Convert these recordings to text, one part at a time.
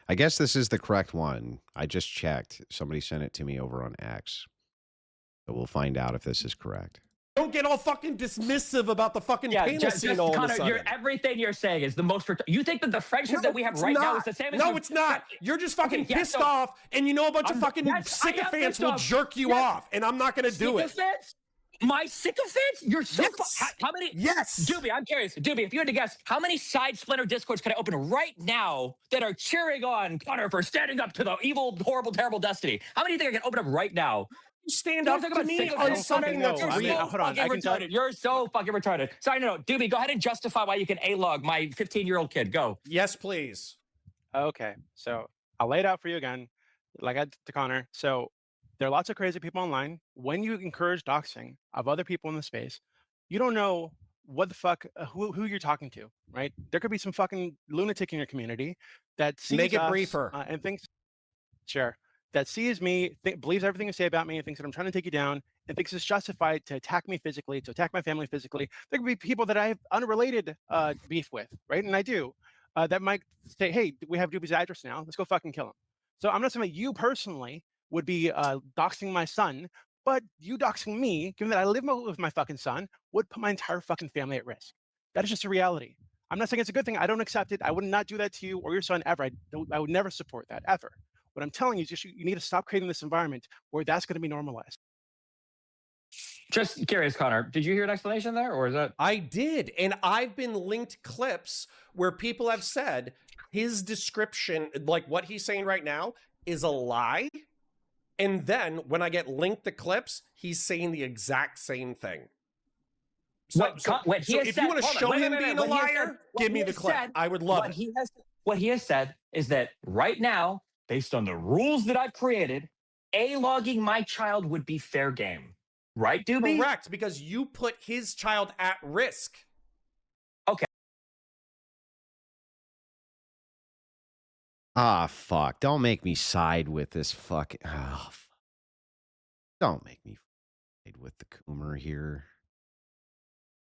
I guess this is the correct one. I just checked. Somebody sent it to me over on X. So we'll find out if this is correct. Don't get all fucking dismissive about the fucking penis scene all Connor, of a sudden. everything you're saying is the most. You think that the friendship that we have right now is the same as No, it's not. You're just fucking pissed off, and you know a bunch of fucking sycophants will jerk you off, and I'm not going to do it. My sycophants? You're so how many? Yes. Doobie, I'm curious. Doobie, if you had to guess, how many side splinter discords can I open right now that are cheering on Connor for standing up to the evil, horrible, terrible destiny? How many do you think I can open up right now? Stand up to me on something that's real. Hold on, I can tell you. You're so fucking retarded. Sorry, no. Doobie, go ahead and justify why you can A-log my 15-year-old kid. Go. Yes, please. Okay, so I'll lay it out for you again, like I did to Connor. So there are lots of crazy people online. When you encourage doxing of other people in the space, you don't know what the fuck, who you're talking to, right? There could be some fucking lunatic in your community that sees Make it us, briefer. And thinks, sure, that sees me, believes everything you say about me, and thinks that I'm trying to take you down, and thinks it's justified to attack me physically, to attack my family physically. There could be people that I have unrelated beef with, right? And I do, that might say, hey, we have Doobie's address now. Let's go fucking kill him. So I'm not saying that you personally would be doxing my son, but you doxing me, given that I live with my fucking son, would put my entire fucking family at risk. That is just a reality. I'm not saying it's a good thing. I don't accept it. I would not do that to you or your son ever. I would never support that, ever. What I'm telling you is just you need to stop creating this environment where that's going to be normalized. Just curious, Connor, did you hear an explanation there, or is that? I did, and I've been linked clips where people have said his description, like what he's saying right now, is a lie. And then when I get linked the clips, he's saying the exact same thing. So, if you want to show him being a liar, give me the clip. I would love it. What he has said is that right now, based on the rules that I've created, A-logging my child would be fair game. Right, Doobie? Correct, because you put his child at risk. Okay. Ah, fuck. Don't make me side with this fucking... Oh, don't make me side with the Coomer here.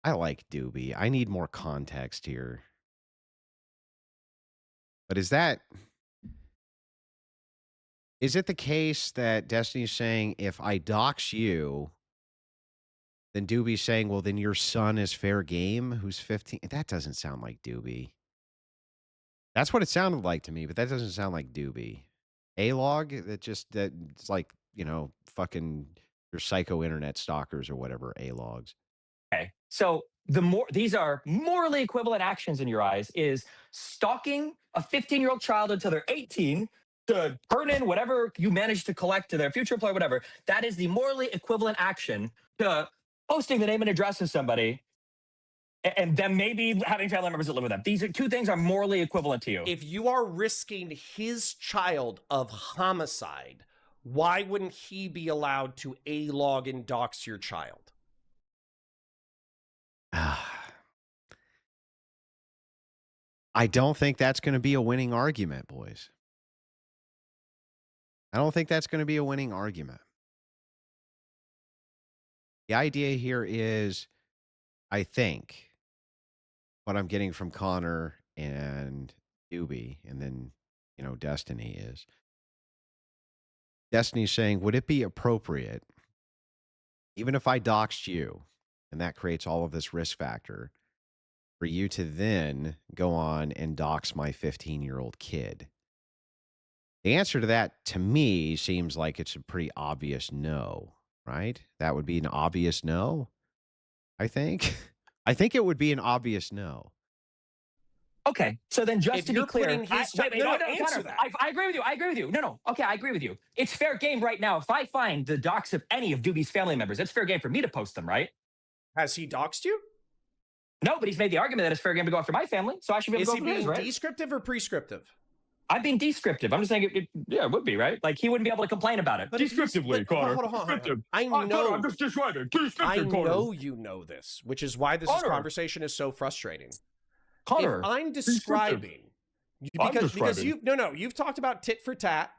I like Doobie. I need more context here. But is it the case that Destiny's saying, if I dox you, then Doobie's saying, well, then your son is fair game, who's 15? That doesn't sound like Doobie. That's what it sounded like to me, but that doesn't sound like Doobie. A-log, that's like, you know, fucking your psycho internet stalkers or whatever, A-logs. Okay, so these are morally equivalent actions in your eyes is stalking a 15-year-old child until they're 18 to turn in whatever you manage to collect to their future employer, whatever. That is the morally equivalent action to posting the name and address of somebody and then maybe having family members that live with them. These two things are morally equivalent to you. If you are risking his child of homicide, why wouldn't he be allowed to A-log and dox your child? I don't think that's going to be a winning argument, boys. I don't think that's going to be a winning argument. The idea here is, I think, what I'm getting from Connor and Doobie, and then, you know, Destiny is, Destiny's saying, would it be appropriate, even if I doxed you, and that creates all of this risk factor, for you to then go on and dox my 15-year-old kid? The answer to that, to me, seems like it's a pretty obvious no, right? That would be an obvious no, I think. I think it would be an obvious no. Okay, so then just to be clear, answer that. I agree with you. I agree with you. No. Okay, I agree with you. It's fair game right now. If I find the docs of any of Doobie's family members, it's fair game for me to post them, right? Has he doxed you? No, but he's made the argument that it's fair game to go after my family, so I should be able to go after his, right? Is he being descriptive or prescriptive? I'm being descriptive. I'm just saying, it would be, right? Like, he wouldn't be able to complain about it. But Descriptively, Connor. Hold on. Descriptive. I know. Connor, I'm just describing. I know you know this, which is why this conversation is so frustrating. Connor, if I'm describing, because you've talked about tit for tat.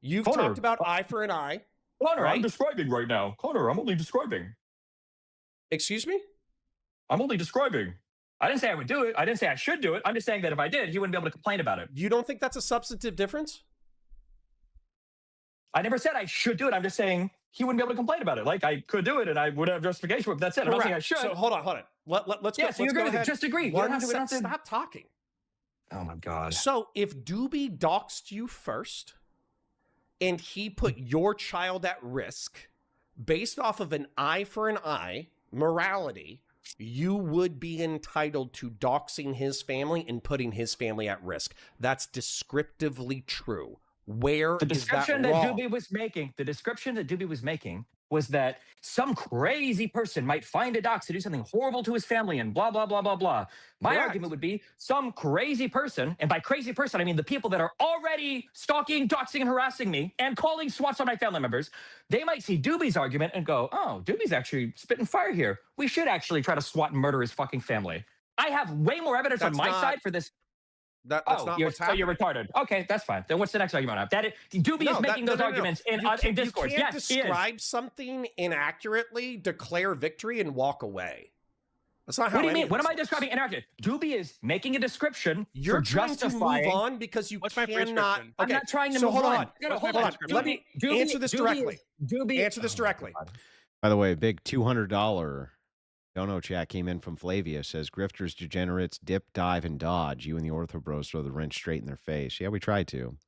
You've talked about eye for an eye. Connor, right? I'm describing right now. Connor, I'm only describing. Excuse me? I'm only describing. I didn't say I would do it. I didn't say I should do it. I'm just saying that if I did, he wouldn't be able to complain about it. You don't think that's a substantive difference? I never said I should do it. I'm just saying he wouldn't be able to complain about it. Like, I could do it and I would have justification for it. But that's it. I'm not saying I should. So hold on. Let's Yeah, go. so you Let's agree go with it. ahead. Just agree. Stop talking. Oh my God. So if Doobie doxed you first and he put your child at risk based off of an eye for an eye morality, you would be entitled to doxing his family and putting his family at risk. That's descriptively true. Where The is description that that wrong? Doobie was making, was that some crazy person might find a dox to do something horrible to his family and blah, blah, blah, blah, blah. My Correct. argument would be some crazy person, and by crazy person, I mean the people that are already stalking, doxing, and harassing me and calling SWATs on my family members, they might see Doobie's argument and go, oh, Doobie's actually spitting fire here. We should actually try to SWAT and murder his fucking family. I have way more evidence on my side for this. That's not what's So happening. you're retarded. Okay, that's fine. Then what's the next argument I have? Doobie is making those arguments in Discord. You can't Yes, describe something inaccurately, declare victory, and walk away. That's not how. What do you any mean? of What this am I works. describing inaccurately? Doobie is making a description You're for trying justifying. to move on because you What's my cannot. prescription? I'm not trying to so move hold on. on. No, no, What's my hold on. prescription? Let me answer this directly. Answer this directly. By the way, a big $200 dono chat came in from Flavia. Says, grifters, degenerates, dip, dive, and dodge. You and the Ortho Bros throw the wrench straight in their face. Yeah, we tried to.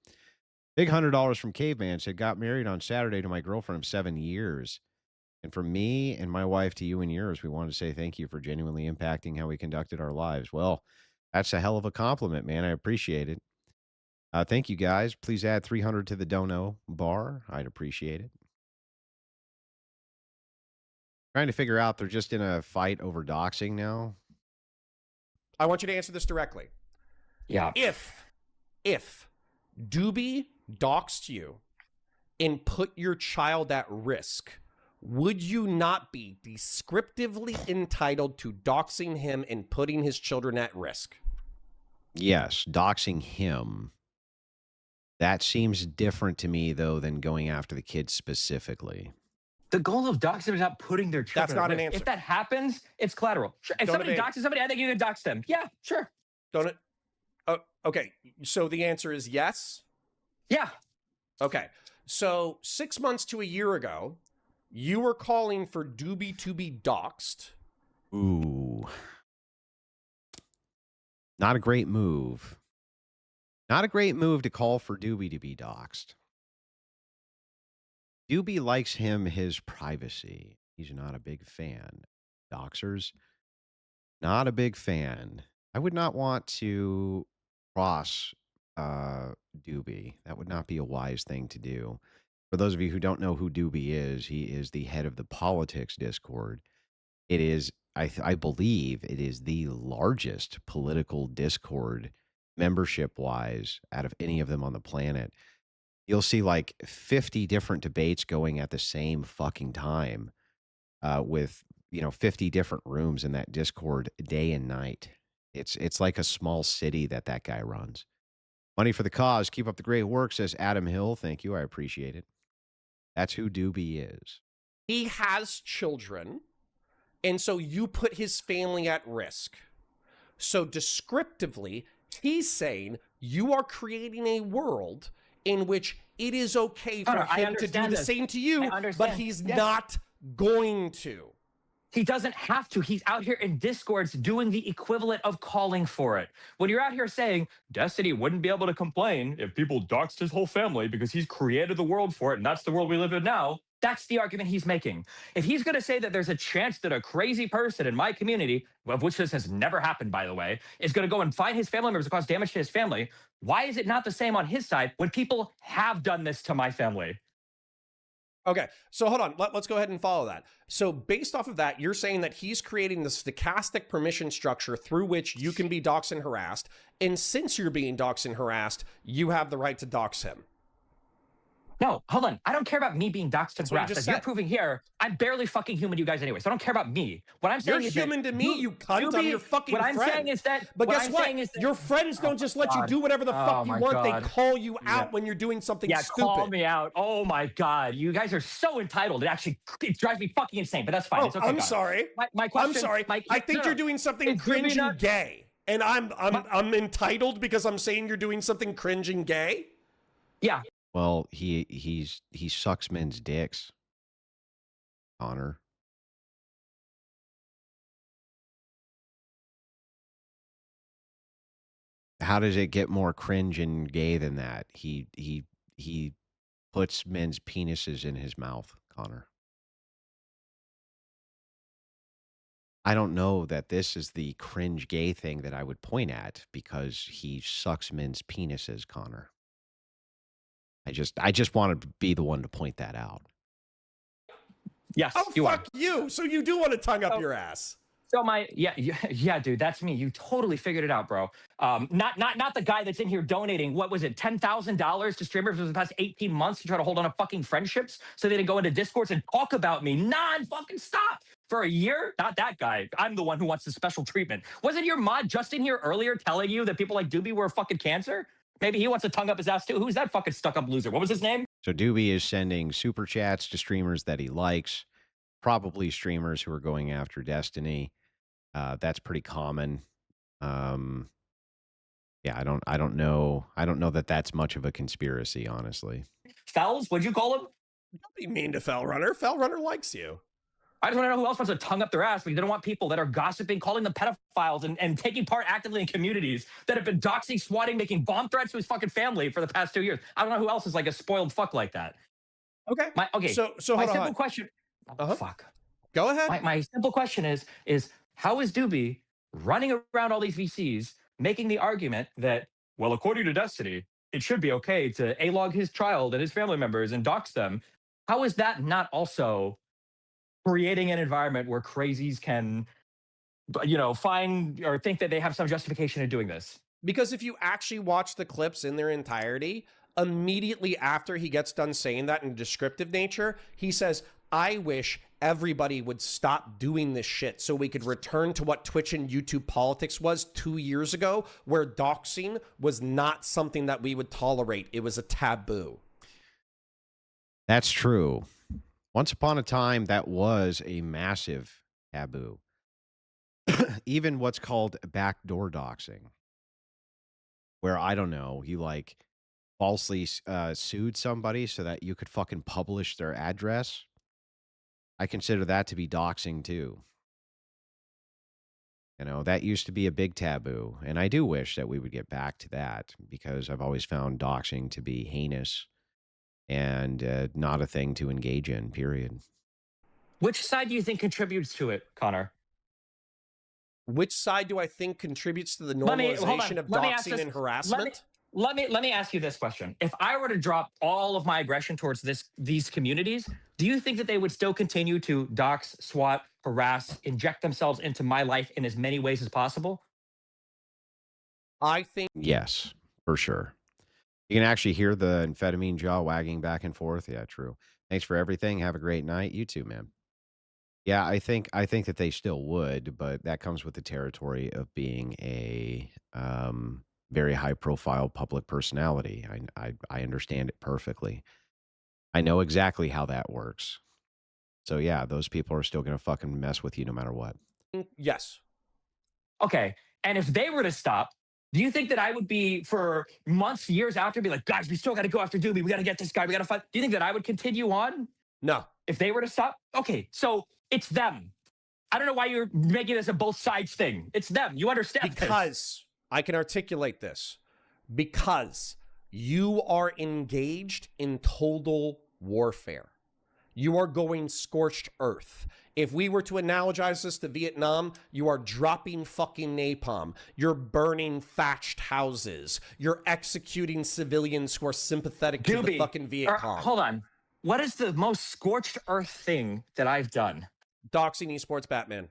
Big $100 from Caveman said, got married on Saturday to my girlfriend of 7 years. And from me and my wife to you and yours, we wanted to say thank you for genuinely impacting how we conducted our lives. Well, that's a hell of a compliment, man. I appreciate it. Thank you, guys. Please add 300 to the dono bar. I'd appreciate it. Trying to figure out they're just in a fight over doxing now. I want you to answer this directly. Yeah. If Doobie doxed you and put your child at risk, would you not be descriptively entitled to doxing him and putting his children at risk? Yes, doxing him. That seems different to me, though, than going after the kids specifically. The goal of doxing is not putting their children That's not at an risk. answer. If that happens, it's collateral. Sure. If Don't somebody evade. doxes somebody, I think you can dox them. Yeah, sure. Don't it? Oh, okay. So the answer is yes? Yeah. Okay. So 6 months to a year ago, you were calling for Doobie to be doxed. Ooh. Not a great move. Not a great move to call for Doobie to be doxed. Doobie likes his privacy. He's not a big fan. Doxers, not a big fan. I would not want to cross Doobie. That would not be a wise thing to do. For those of you who don't know who Doobie is, he is the head of the politics Discord. It is, I believe, it is the largest political Discord membership-wise out of any of them on the planet. You'll see like 50 different debates going at the same fucking time with, 50 different rooms in that Discord day and night. It's like a small city that guy runs. Money for the cause. Keep up the great work, says Adam Hill. Thank you. I appreciate it. That's who Doobie is. He has children, and so you put his family at risk. So descriptively, he's saying you are creating a world in which it is okay for him to do the same to you, but he's not going to. He doesn't have to. He's out here in Discords doing the equivalent of calling for it. When you're out here saying, Destiny wouldn't be able to complain if people doxed his whole family because he's created the world for it, and that's the world we live in now, that's the argument he's making. If he's going to say that there's a chance that a crazy person in my community, of which this has never happened, by the way, is going to go and find his family members and cause damage to his family, why is it not the same on his side when people have done this to my family? Okay, so hold on. Let's go ahead and follow that. So based off of that, you're saying that he's creating the stochastic permission structure through which you can be doxed and harassed. And since you're being doxed and harassed, you have the right to dox him. No, hold on. I don't care about me being doxed and That's what you harassed. just As you're said. proving here, I'm barely fucking human to you guys anyway, so I don't care about me. What I'm saying You're is human that to me, you cunt. I'm your fucking what I'm friend. saying is that. But what guess I'm what? saying is that, Your friends don't just let you God. do whatever the Oh fuck you my want. God. They call you Yeah. out when you're doing something Yeah, stupid. call me out. Oh my God. You guys are so entitled. It drives me fucking insane, but that's fine. Oh, It's okay. I'm Connor. sorry. My question. I'm sorry. I think you're doing something It's cringe really and gay. And I'm entitled because I'm saying you're doing something cringe and gay? Yeah. Well, he sucks men's dicks, Connor. How does it get more cringe and gay than that? He puts men's penises in his mouth, Connor. I don't know that this is the cringe gay thing that I would point at because he sucks men's penises, Connor. I just want to be the one to point that out. Yes. Oh, fuck you. So you do want to tongue up your ass. So yeah, dude, that's me. You totally figured it out, bro. Not the guy that's in here donating. What was it, $10,000 to streamers for the past 18 months to try to hold on to fucking friendships so they didn't go into Discords and talk about me non-fucking stop for a year? Not that guy. I'm the one who wants the special treatment. Wasn't your mod just in here earlier telling you that people like Doobie were fucking cancer? Maybe he wants to tongue up his ass too. Who's that fucking stuck-up loser? What was his name? So Doobie is sending super chats to streamers that he likes, probably streamers who are going after Destiny. That's pretty common. Yeah, I don't know that that's much of a conspiracy, honestly. Fells? What'd you call him? Don't be mean to Fellrunner. Fellrunner likes you. I just want to know who else wants to tongue up their ass, but you don't want people that are gossiping, calling them pedophiles, and taking part actively in communities that have been doxing, swatting, making bomb threats to his fucking family for the past 2 years. I don't know who else is like a spoiled fuck like that. Okay. So my hold simple on. question. Uh-huh. Fuck. Go ahead. My simple question is how is Doobie running around all these VCs making the argument that, well, according to Destiny, it should be okay to A-log his child and his family members and dox them? How is that not also creating an environment where crazies can, find or think that they have some justification in doing this? Because if you actually watch the clips in their entirety, immediately after he gets done saying that in descriptive nature, he says, I wish everybody would stop doing this shit so we could return to what Twitch and YouTube politics was 2 years ago, where doxing was not something that we would tolerate. It was a taboo. That's true. Once upon a time, that was a massive taboo. Even what's called backdoor doxing, where, I don't know, you like falsely sued somebody so that you could fucking publish their address. I consider that to be doxing too. You know, that used to be a big taboo. And I do wish that we would get back to that because I've always found doxing to be heinous and not a thing to engage in, period. Which side do you think contributes to it, Connor? Which side do I think contributes to the normalization of doxing and harassment? Let me ask you this question. If I were to drop all of my aggression towards these communities, do you think that they would still continue to dox, swat, harass, inject themselves into my life in as many ways as possible? I think yes, for sure. You can actually hear the amphetamine jaw wagging back and forth. Yeah, true. Thanks for everything. Have a great night. You too, man. Yeah, I think that they still would, but that comes with the territory of being a very high profile public personality. I understand it perfectly. I know exactly how that works. So yeah, those people are still gonna fucking mess with you no matter what. yes. Okay. And if they were to stop, do you think that I would be for months, years after, be like, guys, we still got to go after Doobie. We got to get this guy. We got to fight. Do you think that I would continue on? No. If they were to stop? Okay. So it's them. I don't know why you're making this a both sides thing. It's them. You understand Because I can articulate this. Because you are engaged in total warfare. You are going scorched earth. If we were to analogize this to Vietnam, you are dropping fucking napalm. You're burning thatched houses. You're executing civilians who are sympathetic to the fucking Viet Cong. Hold on. What is the most scorched earth thing that I've done? Doxing esports Batman.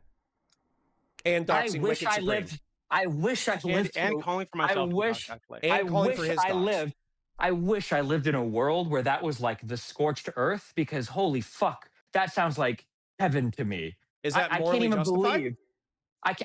And doxing Wicked Supreme. I wish I lived and calling for myself. I wish I lived I wish I lived in a world where that was like the scorched earth, because holy fuck, that sounds like heaven to me. Is that I can't morally even justified? believe.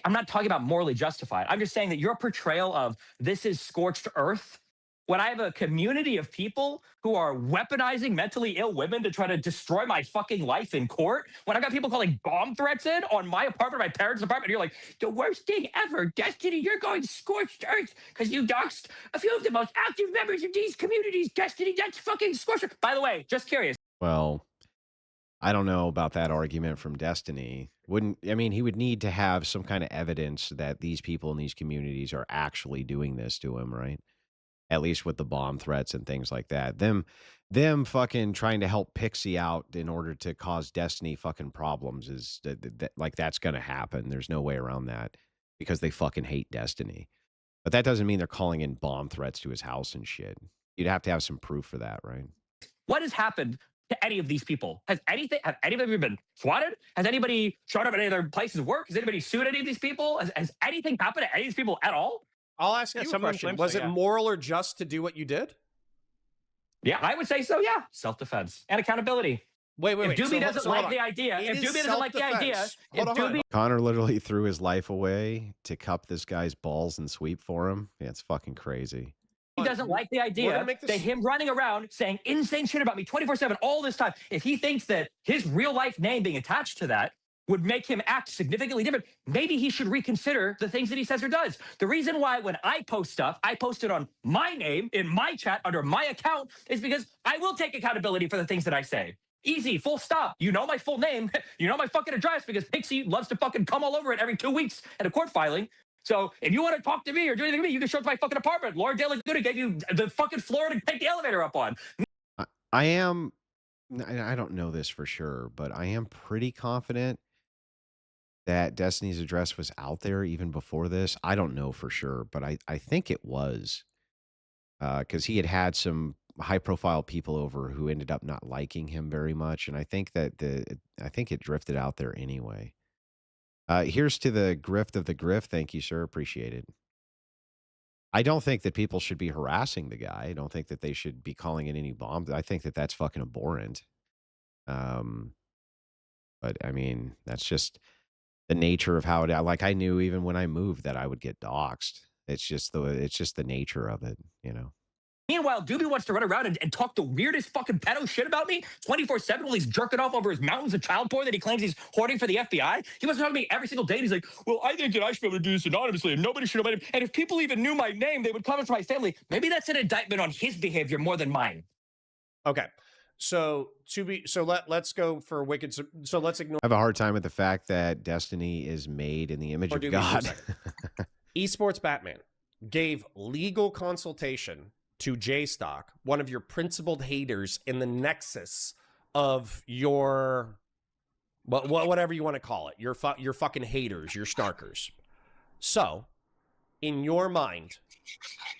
I'm not talking about morally justified. I'm just saying that your portrayal of this is scorched earth, when I have a community of people who are weaponizing mentally ill women to try to destroy my fucking life in court, when I got people calling bomb threats in on my apartment, my parents' apartment, you're like, the worst thing ever, Destiny, you're going scorched earth because you doxed a few of the most active members of these communities, Destiny, that's fucking scorched earth. By the way, just curious. Well, I don't know about that argument from Destiny. Wouldn't I mean he would need to have some kind of evidence that these people in these communities are actually doing this to him, right? At least with the bomb threats and things like that. Them fucking trying to help Pixie out in order to cause Destiny fucking problems is like that's gonna happen. There's no way around that because they fucking hate Destiny. But that doesn't mean they're calling in bomb threats to his house and shit. You'd have to have some proof for that, right? What has happened to any of these people? Have any of them been swatted? Has anybody showed up at any of their places of work? Has anybody sued any of these people? Has anything happened to any of these people at all? I'll ask Yeah, you a someone question. claims Was so, it yeah. moral or just to do what you did? Yeah, I would say so. Yeah, self-defense and accountability. Wait. If Doobie doesn't hold like on. the idea, It if is Doobie doesn't like the idea, self-defense. if Hold on. Doobie Connor literally threw his life away to cup this guy's balls and sweep for him. Yeah, it's fucking crazy. doesn't like the We're idea gonna make that this. him running around saying insane shit about me 24/7 all this time, if he thinks that his real life name being attached to that would make him act significantly different, maybe he should reconsider the things that he says or does. The reason why when I post stuff, I post it on my name in my chat under my account is because I will take accountability for the things that I say. Easy, full stop. You know my full name. You know my fucking address because Pixie loves to fucking come all over it every 2 weeks at a court filing. So if you want to talk to me or do anything to me, you can show up to my fucking apartment. Laura De La Gouda gave you the fucking floor to take the elevator up on. I am, I don't know this for sure, but I am pretty confident that Destiny's address was out there even before this. I don't know for sure, but I think it was because he had some high profile people over who ended up not liking him very much, and I think that I think it drifted out there anyway. Here's to the grift of the grift. Thank you, sir. Appreciate it. I don't think that people should be harassing the guy. I don't think that they should be calling in any bombs. I think that that's fucking abhorrent. Um, but I mean, that's just the nature of how it. Like I knew even when I moved that I would get doxxed. It's just the nature of it, you know. Meanwhile, Doobie wants to run around and talk the weirdest fucking pedo shit about me 24/7 while he's jerking off over his mountains of child porn that he claims he's hoarding for the FBI. He wants to talk to me every single day. And he's like, well, I think that I should be able to do this anonymously and nobody should know my name. And if people even knew my name, they would come into my family. Maybe that's an indictment on his behavior more than mine. Okay. Let's go for wicked. So let's ignore. I have a hard time with the fact that Destiny is made in the image Or of do we for a God. second? Esports Batman gave legal consultation to JStock, one of your principled haters in the nexus of your, whatever you want to call it, your fucking haters, your snarkers. So, in your mind,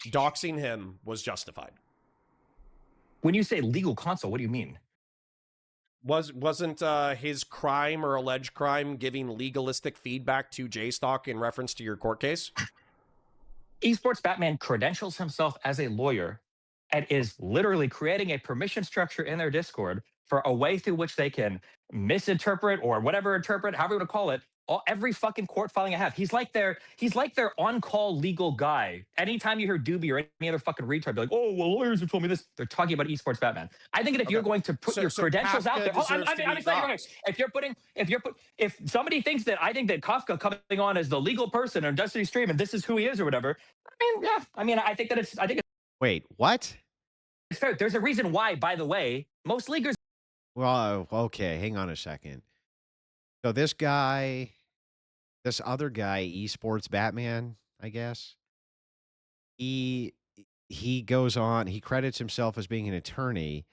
doxing him was justified. When you say legal consult, what do you mean? Wasn't his crime or alleged crime giving legalistic feedback to JStock in reference to your court case? Esports Batman credentials himself as a lawyer and is literally creating a permission structure in their Discord for a way through which they can misinterpret or whatever interpret, however you want to call it, every fucking court filing I have. He's like their on-call legal guy. Anytime you hear Doobie or any other fucking retard be like, oh, well, lawyers have told me this, they're talking about Esports Batman. I think that if you're going to put your credentials out there, if somebody thinks that I think that Kafka coming on as the legal person on Destiny stream and this is who he is or whatever, I think it's Wait, what? it's fair. There's a reason why, by the way, most leaguers. Well, okay, hang on a second. So this other guy, Esports Batman, I guess, he goes on, he credits himself as being an attorney,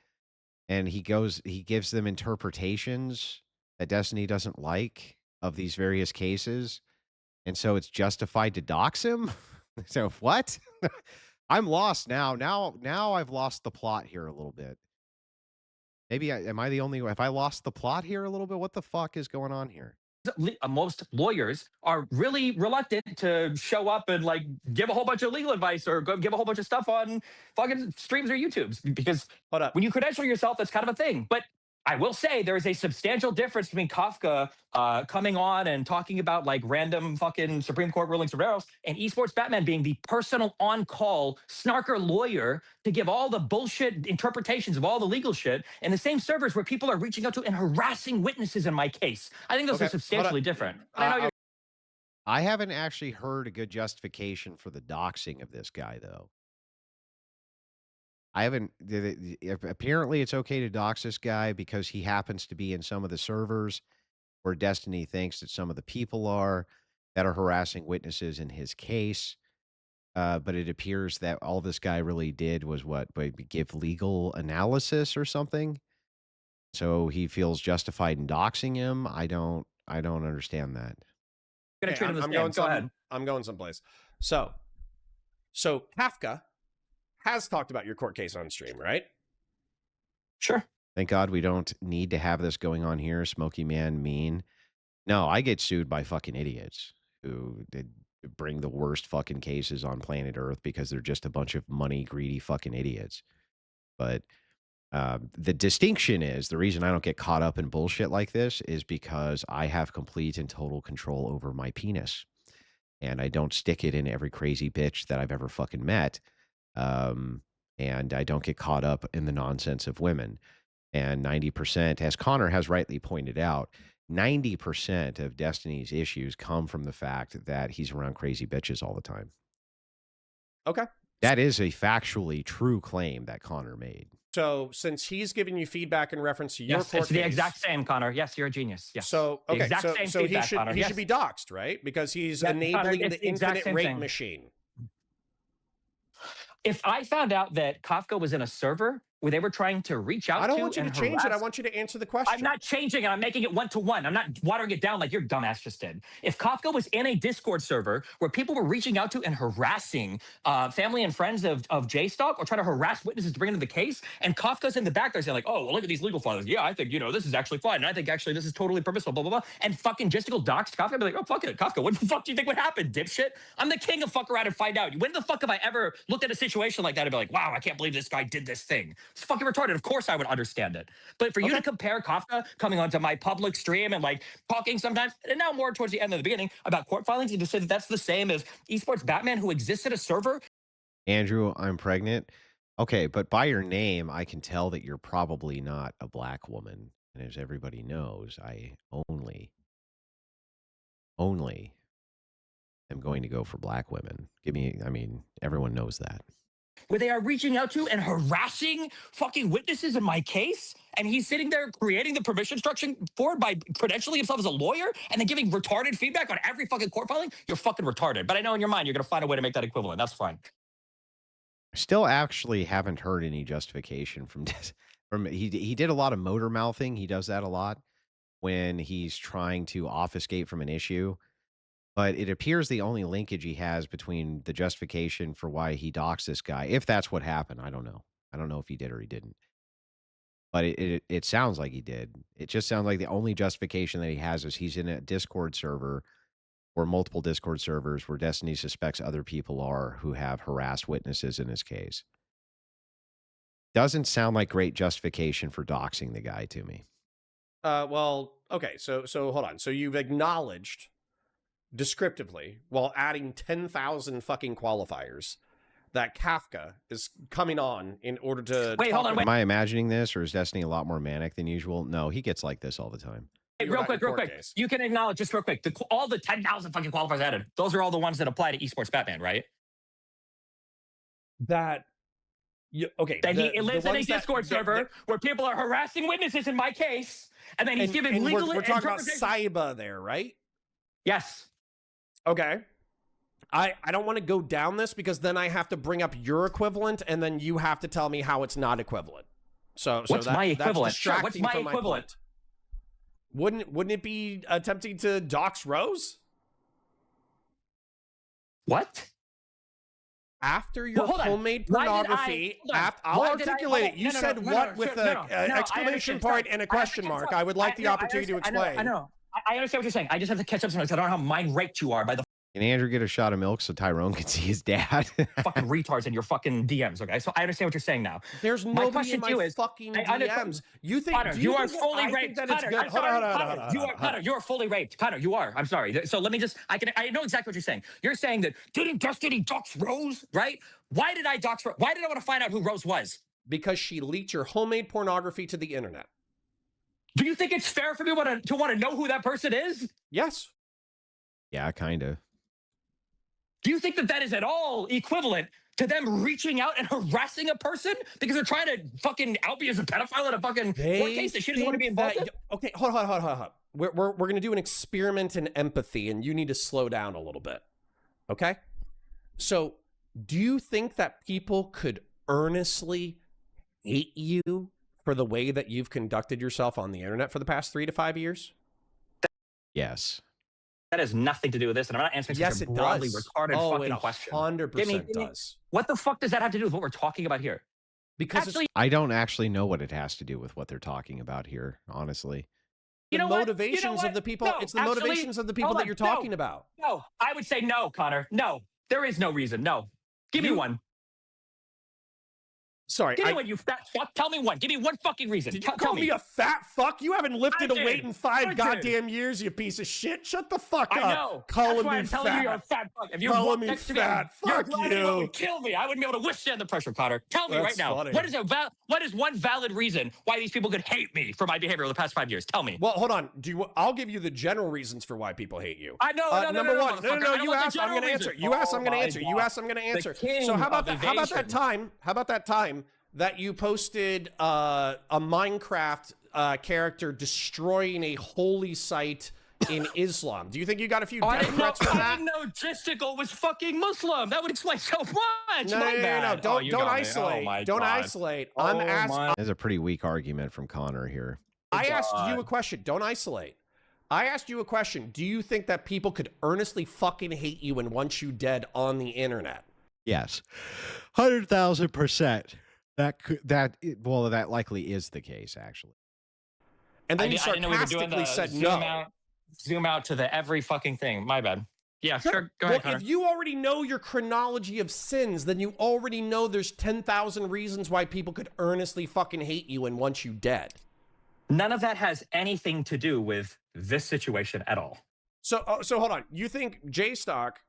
and he gives them interpretations that Destiny doesn't like of these various cases, and so it's justified to dox him? So what? I'm lost now. Now I've lost the plot here a little bit. Maybe am I the only? Have I lost the plot here a little bit? What the fuck is going on here? most lawyers are really reluctant to show up and like give a whole bunch of legal advice or go give a whole bunch of stuff on fucking streams or YouTubes, because Hold up. when you credential yourself, that's kind of a thing. But I will say there is a substantial difference between Kafka coming on and talking about like random fucking Supreme Court rulings or else, and Esports Batman being the personal on-call snarker lawyer to give all the bullshit interpretations of all the legal shit in the same servers where people are reaching out to and harassing witnesses in my case. I think those Okay, are substantially different. I haven't actually heard a good justification for the doxing of this guy, though. I haven't. Apparently, it's okay to dox this guy because he happens to be in some of the servers where Destiny thinks that some of the people are that are harassing witnesses in his case. But it appears that all this guy really did was what, give legal analysis or something. So he feels justified in doxing him. I don't understand that. Okay, I'm going someplace. So Kafka has talked about your court case on stream, right? Sure. Thank God we don't need to have this going on here. Smoky Man mean. No, I get sued by fucking idiots who bring the worst fucking cases on planet Earth because they're just a bunch of money greedy fucking idiots. But the distinction is, the reason I don't get caught up in bullshit like this is because I have complete and total control over my penis. And I don't stick it in every crazy bitch that I've ever fucking met. And I don't get caught up in the nonsense of women. And 90%, as Connor has rightly pointed out, 90% of Destiny's issues come from the fact that he's around crazy bitches all the time. Okay. That is a factually true claim that Connor made. So since he's giving you feedback in reference to your court case, it's the exact same, Connor. Yes, you're a genius. Yes. So okay, so he should Connor. he should be doxxed, right? Because he's enabling Connor, the infinite rape machine. If I found out that Kafka was in a server where they were trying to reach out to, I don't want you to change harass, it. I want you to answer the question. I'm not changing it. I'm making it one-to-one. I'm not watering it down like your dumbass just did. If Kafka was in a Discord server where people were reaching out to and harassing family and friends of JStock or trying to harass witnesses to bring into the case, and Kafka's in the back there saying like, oh, well, look at these legal files. Yeah, I think, this is actually fine. And I think actually this is totally permissible, blah, blah, blah. And fucking Justical doxed Kafka, I'd be like, oh, fuck it, Kafka, what the fuck do you think would happen, dipshit? I'm the king of fuck around and find out. When the fuck have I ever looked at a situation like that and be like, wow, I can't believe this guy did this thing. It's fucking retarded. Of course I would understand it. But for you to compare Kafka coming onto my public stream and like talking sometimes, and now more towards the end of the beginning about court filings, and to say that that's the same as Esports Batman who exists at a server. Andrew, I'm pregnant. Okay, but by your name, I can tell that you're probably not a black woman. And as everybody knows, I only am going to go for black women. Everyone knows that. Where they are reaching out to and harassing fucking witnesses in my case, and he's sitting there creating the permission structure for it by credentialing himself as a lawyer and then giving retarded feedback on every fucking court filing. You're fucking retarded. But I know in your mind you're going to find a way to make that equivalent. That's fine. Still actually haven't heard any justification from he did a lot of motor mouthing. He does that a lot when he's trying to obfuscate from an issue. But it appears the only linkage he has between the justification for why he doxed this guy, if that's what happened, I don't know. I don't know if he did or he didn't. But it sounds like he did. It just sounds like the only justification that he has is he's in a Discord server or multiple Discord servers where Destiny suspects other people are who have harassed witnesses in his case. Doesn't sound like great justification for doxing the guy to me. Well, okay, so hold on. So you've acknowledged descriptively, while adding 10,000 fucking qualifiers, that Kafka is coming on in order to... Wait, hold on, wait. Am I imagining this, or is Destiny a lot more manic than usual? No, he gets like this all the time. Hey, real quick. Case. You can acknowledge, just real quick, all the 10,000 fucking qualifiers added, those are all the ones that apply to Esports Batman, right? That he lives in a Discord server where people are harassing witnesses in my case, and then he's giving legal... We're talking about Saiba there, right? Yes. Okay. I don't want to go down this because then I have to bring up your equivalent and then you have to tell me how it's not equivalent. What's my equivalent? Sure, what's my equivalent? Wouldn't it be attempting to dox Rose? What? After your homemade pornography, I'll articulate it. You said what with an exclamation point and a question mark. I would like the opportunity to explain. I know. I understand what you're saying. I just have to catch up sometimes. I don't know how mind raped you are by the Can Andrew get a shot of milk so Tyrone can see his dad? fucking retards in your fucking DMs. Okay, so I understand what you're saying now. There's My nobody question in to you my is, fucking I understand- DMs. You think Connor, do you are think that fully I think raped. that it's Connor, good? I'm sorry, Hold on, Connor, Connor, you are fully raped. Connor, you are. I'm sorry. So let me just, I know exactly what you're saying. You're saying that, didn't Destiny dox Rose, right? Why did I dox Rose? Why did I want to find out who Rose was? Because she leaked your homemade pornography to the internet. Do you think it's fair for me to want to know who that person is? Yes. Yeah, kind of. Do you think that that is at all equivalent to them reaching out and harassing a person because they're trying to fucking out me as a pedophile in a fucking court case that she doesn't want to be involved in? Okay, hold on. We're going to do an experiment in empathy, and you need to slow down a little bit. Okay? So, do you think that people could earnestly hate you for the way that you've conducted yourself on the internet for the past 3 to 5 years? Yes. That has nothing to do with this, and I'm not answering such a broadly retarded fucking question. 100% does. What the fuck does that have to do with what we're talking about here? Because Actually, I don't actually know what it has to do with what they're talking about here, honestly. the motivations of the people, No, it's the actually, motivations of the people that you're talking about. No, I would say no, Connor. No, there is no reason. No. Give me one. Sorry. Give me one, you fat fuck. Tell me one. Give me one fucking reason. Did you call me a fat fuck? You haven't lifted a weight in 5 goddamn years, you piece of shit. Shut the fuck up. I know. Calling That's why me I'm telling you you're a fat fuck. If you calling walked me next to fat. me, Fuck you would you. kill me. I wouldn't be able to withstand the pressure, Connor. Tell me right now. Funny. What is one valid reason why these people could hate me for my behavior over the past 5 years? Tell me. Well, hold on. I'll give you the general reasons for why people hate you. I know. Number one. motherfucker. No. I don't You want the asked. I'm general going to answer. reason. You asked. I'm going to my answer. You God. asked. I'm going to answer. king So how about of that? How about that evasion. time? How about that time that you posted a Minecraft character destroying a holy site in Islam? Do you think you got a few death threats from that? I didn't know Gisticle was fucking Muslim. That would explain so much. No. Don't isolate. Don't God. isolate. Oh, I'm asking. There's a pretty weak argument from Connor here. I asked you a question. Don't isolate. I asked you a question. Do you think that people could earnestly fucking hate you and want you dead on the internet? Yes. 100,000%. That likely is the case, actually. And then I you didn't know we were doing sarcastically the said no. zoom out to the every fucking thing. My bad. Yeah, sure. Go ahead, Connor. If you already know your chronology of sins, then you already know there's 10,000 reasons why people could earnestly fucking hate you and want you dead. None of that has anything to do with this situation at all. So hold on. You think J-Stock,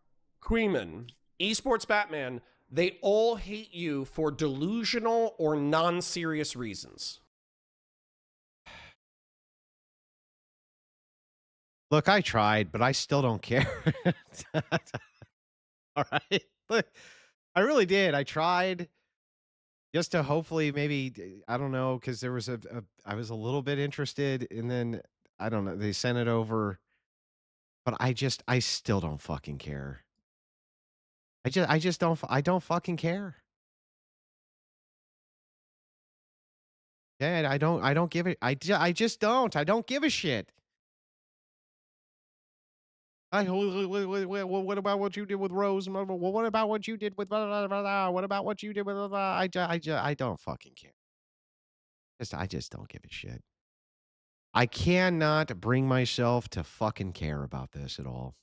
Queeman, Esports Batman, they all hate you for delusional or non-serious reasons? Look, I tried, but I still don't care. All right. Look, I really did. I tried just to hopefully maybe, I don't know, because there was I was a little bit interested, and then, I don't know, they sent it over, but I still don't fucking care. I don't fucking care. Yeah, I don't give it. I just don't. I don't give a shit. What about what you did with Rose? What about what you did with blah, blah, blah, blah? What about what you did with blah, blah? I don't fucking care. I just don't give a shit. I cannot bring myself to fucking care about this at all.